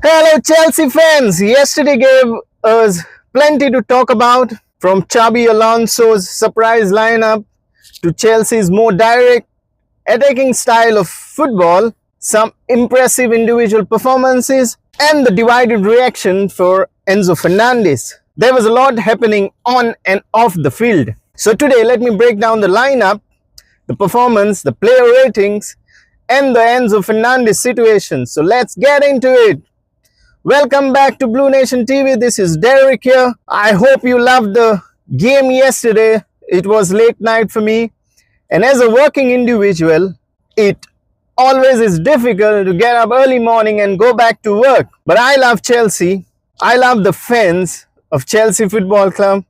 Hello Chelsea fans! Yesterday gave us plenty to talk about, from Xabi Alonso's surprise lineup to Chelsea's more direct attacking style of football, some impressive individual performances, and the divided reaction for Enzo Fernandez. There was a lot happening on and off the field. So today let me break down the lineup, the performance, the player ratings, and the Enzo Fernandez situation. So let's get into it. Welcome back to Blue Nation TV. This is Derek here. I hope you loved the game yesterday. It was late night for me. And as a working individual, it always is difficult to get up early morning and go back to work. But I love Chelsea. I love the fans of Chelsea Football Club.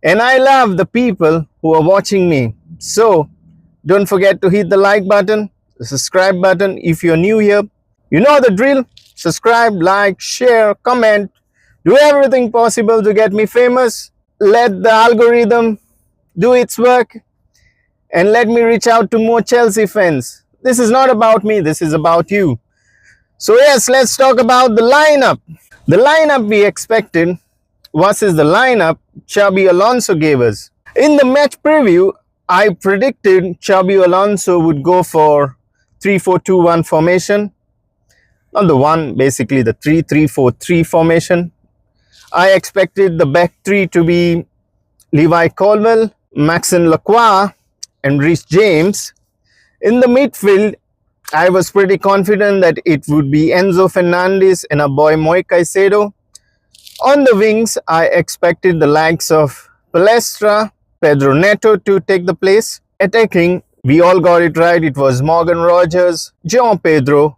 And I love the people who are watching me. So don't forget to hit the like button, the subscribe button if you're new here. You know the drill. Subscribe, like, share, comment. Do everything possible to get me famous. Let the algorithm do its work. And let me reach out to more Chelsea fans. This is not about me. This is about you. So yes, let's talk about the lineup. The lineup we expected versus the lineup Xabi Alonso gave us. In the match preview, I predicted Xabi Alonso would go for 3-4-2-1 formation. Not the one, basically the 3-3-4-3 formation. I expected the back three to be Levi Colwill, Maxence Lacroix, and Reece James. In the midfield, I was pretty confident that it would be Enzo Fernandez and our boy Moi Caicedo. On the wings, I expected the likes of Palestra, Pedro Neto to take the place. Attacking, we all got it right. It was Morgan Rogers, João Pedro,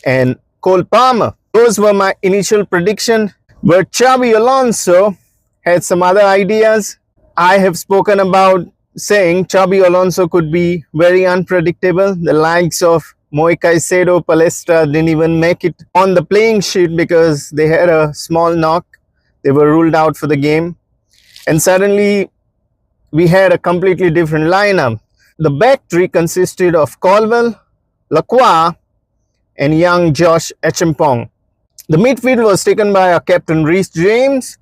and Cole Palmer. Those were my initial prediction, but Xabi Alonso had some other ideas. I have spoken about saying Xabi Alonso could be very unpredictable. The likes of Moi Caicedo, Palestra didn't even make it on the playing sheet because they had a small knock. They were ruled out for the game. And suddenly we had a completely different lineup. The back three consisted of Colwill, Lacroix, and young Josh Achimpong. The midfield was taken by our captain Reece James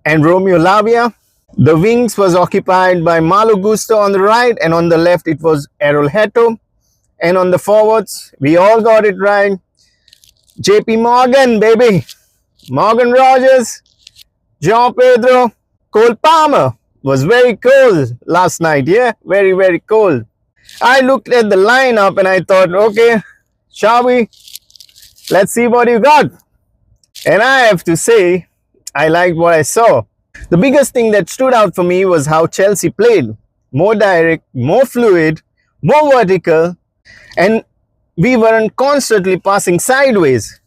and Romeo Lavia. The wings was occupied by Malo Gusto on the right, and on the left it was Errol Hato. And on the forwards, we all got it right. JP Morgan, baby. Morgan Rogers, João Pedro, Cole Palmer. Was very cold last night, yeah? Very, very cold. I looked at the lineup and I thought, okay, Xabi, let's see what you got. And I have to say, I liked what I saw. The biggest thing that stood out for me was how Chelsea played. More direct, more fluid, more vertical, and we weren't constantly passing sideways.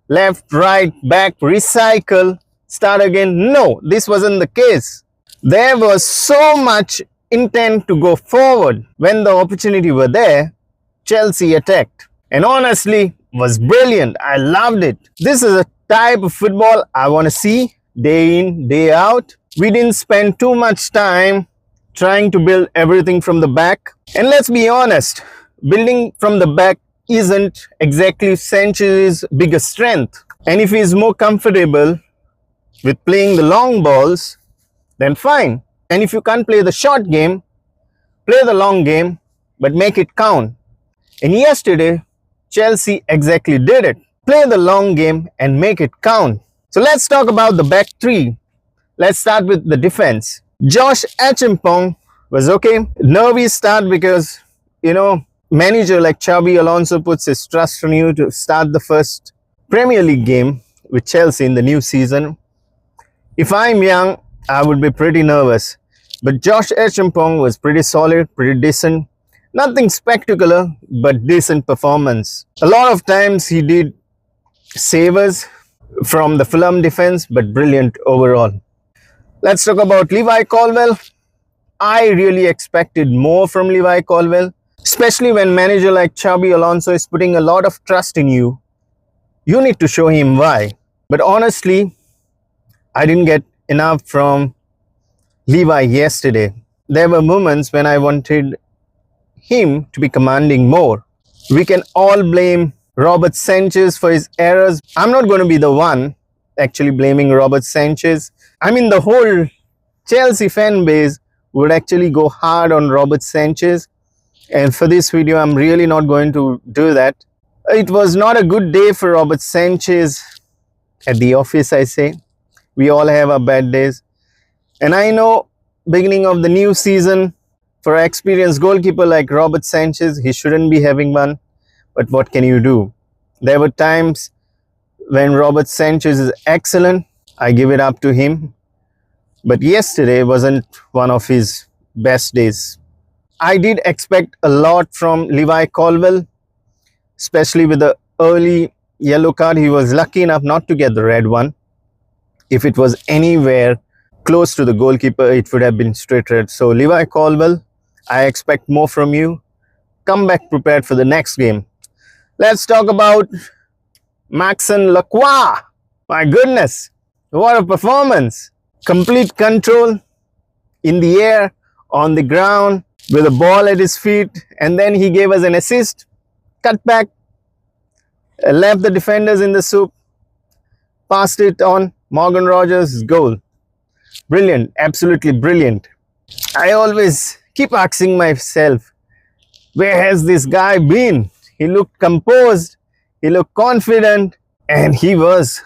Left, right, back, recycle, start again. No, this wasn't the case. There was so much intent to go forward. When the opportunity were there, Chelsea attacked. And honestly, was brilliant. I loved it. This is a type of football I want to see day in, day out. We didn't spend too much time trying to build everything from the back. And let's be honest, building from the back isn't exactly Sanchez's biggest strength. And if he's more comfortable with playing the long balls, then fine. And if you can't play the short game, play the long game, but make it count. And yesterday, Chelsea exactly did it. Play the long game and make it count. So let's talk about the back three. Let's start with the defense. Josh Achimpong was okay. Nervy start because, manager like Xabi Alonso puts his trust on you to start the first Premier League game with Chelsea in the new season. If I'm young, I would be pretty nervous. But Josh Achimpong was pretty solid, pretty decent. Nothing spectacular, but decent performance. A lot of times he did savers from the Fulham defense, but brilliant overall. Let's talk about Levi Colwill. I really expected more from Levi Colwill, especially when manager like Xabi Alonso is putting a lot of trust in you. You need to show him why. But honestly, I didn't get enough from Levi yesterday. There were moments when I wanted him to be commanding more. We can all blame Robert Sanchez for his errors. I'm not going to be the one actually blaming Robert Sanchez. I mean, the whole Chelsea fan base would actually go hard on Robert Sanchez. And for this video, I'm really not going to do that. It was not a good day for Robert Sanchez at the office, I say. We all have our bad days. And I know beginning of the new season, for an experienced goalkeeper like Robert Sanchez, he shouldn't be having one. But what can you do? There were times when Robert Sanchez is excellent. I give it up to him. But yesterday wasn't one of his best days. I did expect a lot from Levi Colwill, especially with the early yellow card. He was lucky enough not to get the red one. If it was anywhere close to the goalkeeper, it would have been straight red. So Levi Colwill, I expect more from you. Come back prepared for the next game. Let's talk about Maxence Lacroix. My goodness, what a performance. Complete control in the air, on the ground, with a ball at his feet. And then he gave us an assist, cut back, left the defenders in the soup, passed it on. Morgan Rogers' goal. Brilliant, absolutely brilliant. I always keep asking myself, where has this guy been? He looked composed, he looked confident, and he was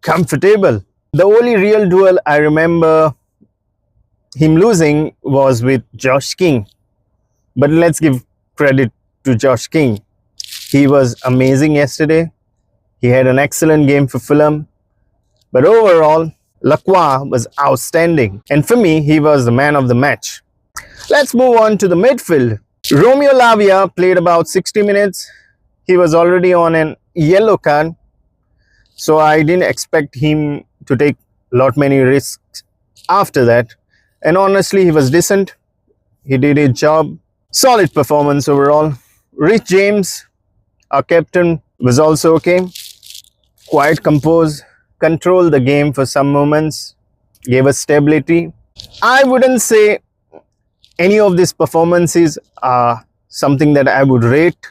comfortable. The only real duel I remember him losing was with Josh King. But let's give credit to Josh King. He was amazing yesterday. He had an excellent game for Fulham. But overall, Lacroix was outstanding. And for me, he was the man of the match. Let's move on to the midfield. Romeo Lavia played about 60 minutes. He was already on an yellow card. So I didn't expect him to take many risks after that. And honestly, he was decent. He did his job. Solid performance overall. Rich James, our captain, was also okay. Quite composed. Controlled the game for some moments. Gave us stability. I wouldn't say any of these performances are something that I would rate.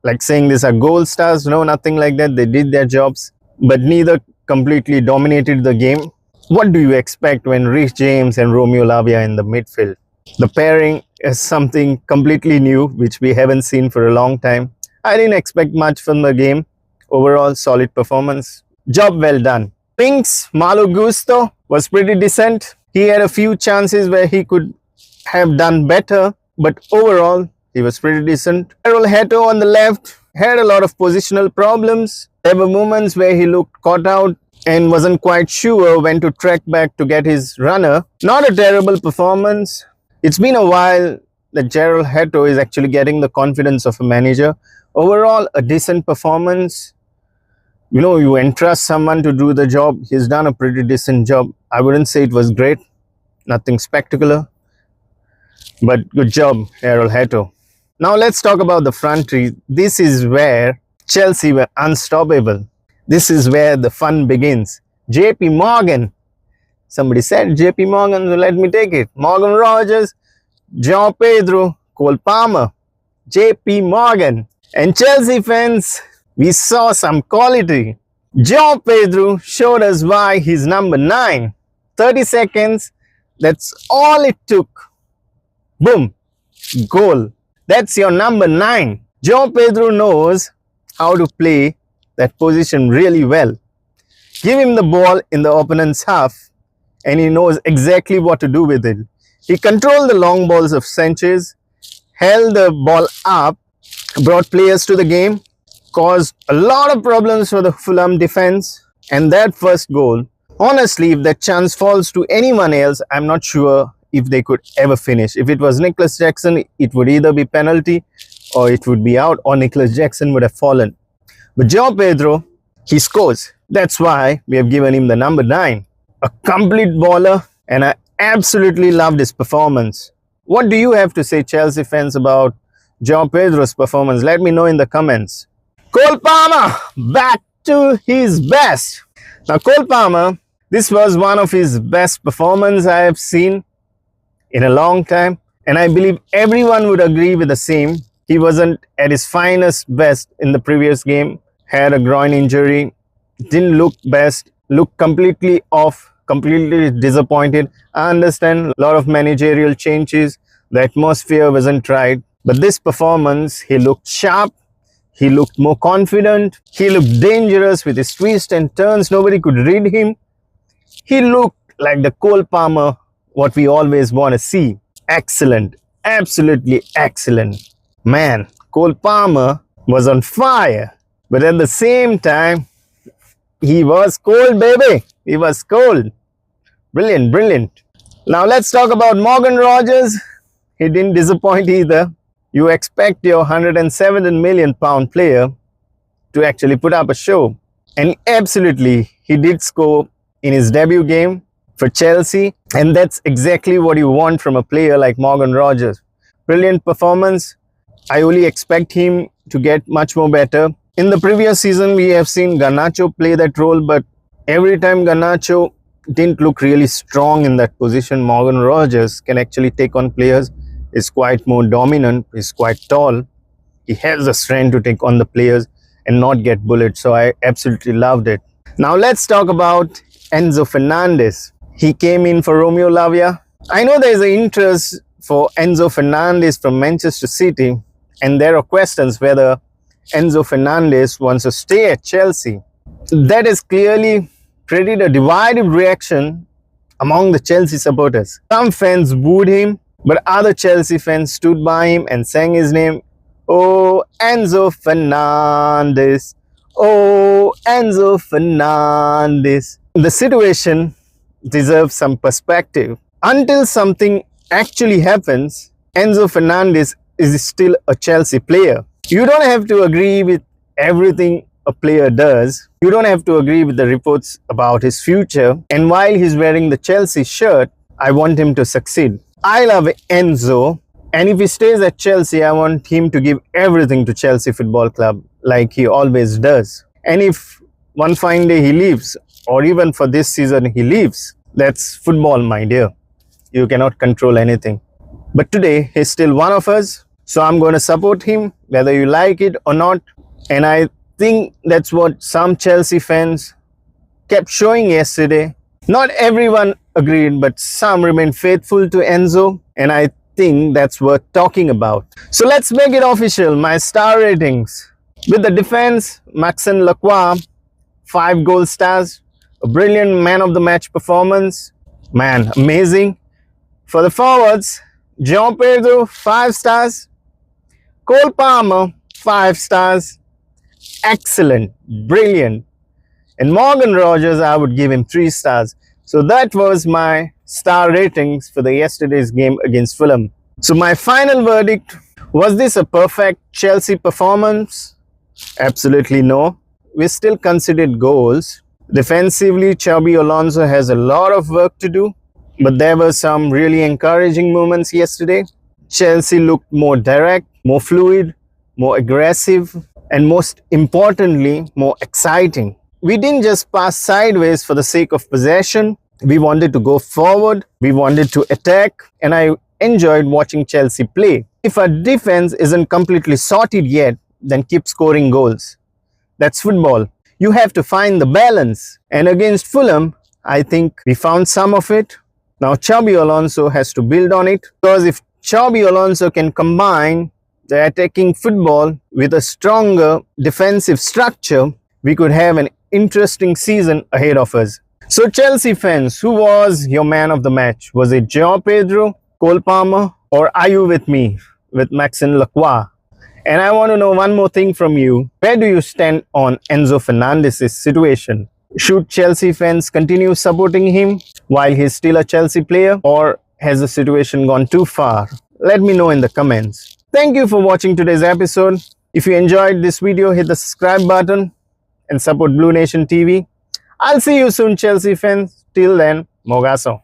Like saying these are gold stars. No, nothing like that. They did their jobs. But neither completely dominated the game. What do you expect when Rich James and Romeo Lavia in the midfield? The pairing is something completely new, which we haven't seen for a long time. I didn't expect much from the game. Overall, solid performance. Job well done. Pink's Malo Gusto was pretty decent. He had a few chances where he could have done better, but overall, he was pretty decent. Errol Hato on the left had a lot of positional problems. There were moments where he looked caught out and wasn't quite sure when to track back to get his runner. Not a terrible performance. It's been a while that Errol Hato is actually getting the confidence of a manager. Overall, a decent performance. You know, you entrust someone to do the job. He's done a pretty decent job. I wouldn't say it was great. Nothing spectacular. But good job, Errol Hato. Now let's talk about the front three. This is where Chelsea were unstoppable. This is where the fun begins. JP Morgan. Somebody said JP Morgan, so let me take it. Morgan Rogers, João Pedro, Cole Palmer, JP Morgan. And Chelsea fans, we saw some quality. João Pedro showed us why he's number 9. 30 seconds, that's all it took. Boom, goal. That's your number 9. João Pedro knows how to play that position really well. Give him the ball in the opponent's half and he knows exactly what to do with it. He controlled the long balls of Sanchez, held the ball up, brought players to the game, caused a lot of problems for the Fulham defense. And that first goal, honestly, if that chance falls to anyone else, I'm not sure if they could ever finish. If it was Nicholas Jackson, it would either be penalty or it would be out, or Nicholas Jackson would have fallen. But João Pedro, he scores. That's why we have given him the number 9. A complete baller, and I absolutely loved his performance. What do you have to say, Chelsea fans, about João Pedro's performance? Let me know in the comments. Cole Palmer, back to his best. Now Cole Palmer, this was one of his best performances I have seen in a long time, and I believe everyone would agree with the same. He wasn't at his finest best in the previous game, had a groin injury, didn't look best, looked completely off, completely disappointed. I understand a lot of managerial changes, the atmosphere wasn't right, but this performance, he looked sharp, he looked more confident, he looked dangerous with his twists and turns, nobody could read him. He looked like the Cole Palmer, what we always want to see. Excellent, absolutely excellent. Man, Cole Palmer was on fire, but at the same time, he was cold, baby. He was cold. Brilliant, brilliant. Now let's talk about Morgan Rogers. He didn't disappoint either. You expect your £107 million player to actually put up a show. And absolutely, he did score in his debut game for Chelsea. And that's exactly what you want from a player like Morgan Rogers. Brilliant performance. I only expect him to get much more better. In the previous season, we have seen Garnacho play that role, but every time Garnacho didn't look really strong in that position, Morgan Rogers can actually take on players. He's quite more dominant, he's quite tall. He has the strength to take on the players and not get bullied. So I absolutely loved it. Now let's talk about Enzo Fernandez. He came in for Romeo Lavia. I know there is an interest for Enzo Fernandez from Manchester City, and there are questions whether Enzo Fernandez wants to stay at Chelsea. That is clearly created a divided reaction among the Chelsea supporters. Some fans booed him, but other Chelsea fans stood by him and sang his name. Oh, Enzo Fernandez. Oh, Enzo Fernandez. The situation deserves some perspective. Until something actually happens, Enzo Fernandez is still a Chelsea player. You don't have to agree with everything a player does. You don't have to agree with the reports about his future. And while he's wearing the Chelsea shirt, I want him to succeed. I love Enzo. And if he stays at Chelsea, I want him to give everything to Chelsea Football Club like he always does. And if one fine day he leaves, or even for this season he leaves, that's football, my dear. You cannot control anything. But today, he's still one of us. So I'm going to support him, whether you like it or not. And I think that's what some Chelsea fans kept showing yesterday. Not everyone agreed, but some remained faithful to Enzo. And I think that's worth talking about. So let's make it official. My star ratings. With the defense, Maxime Lacroix, 5 goal stars. A brilliant man of the match performance. Man, amazing. For the forwards, João Pedro, 5 stars. Cole Palmer, 5 stars. Excellent, brilliant. And Morgan Rogers, I would give him 3 stars. So that was my star ratings for the yesterday's game against Fulham. So my final verdict, was this a perfect Chelsea performance? Absolutely no. We still conceded goals. Defensively, Xabi Alonso has a lot of work to do. But there were some really encouraging moments yesterday. Chelsea looked more direct, more fluid, more aggressive, and most importantly, more exciting. We didn't just pass sideways for the sake of possession. We wanted to go forward. We wanted to attack. And I enjoyed watching Chelsea play. If our defense isn't completely sorted yet, then keep scoring goals. That's football. You have to find the balance. And against Fulham, I think we found some of it. Now Xabi Alonso has to build on it, because if Xabi Alonso can combine the attacking football with a stronger defensive structure, we could have an interesting season ahead of us. So Chelsea fans, who was your man of the match? Was it João Pedro, Cole Palmer, or are you with me, with Maxime Lacroix? And I want to know one more thing from you. Where do you stand on Enzo Fernandez's situation? Should Chelsea fans continue supporting him while he's still a Chelsea player, or has the situation gone too far? Let me know in the comments. Thank you for watching today's episode. If you enjoyed this video, hit the subscribe button and support Blue Nation TV. I'll see you soon, Chelsea fans. Till then, Mogaso.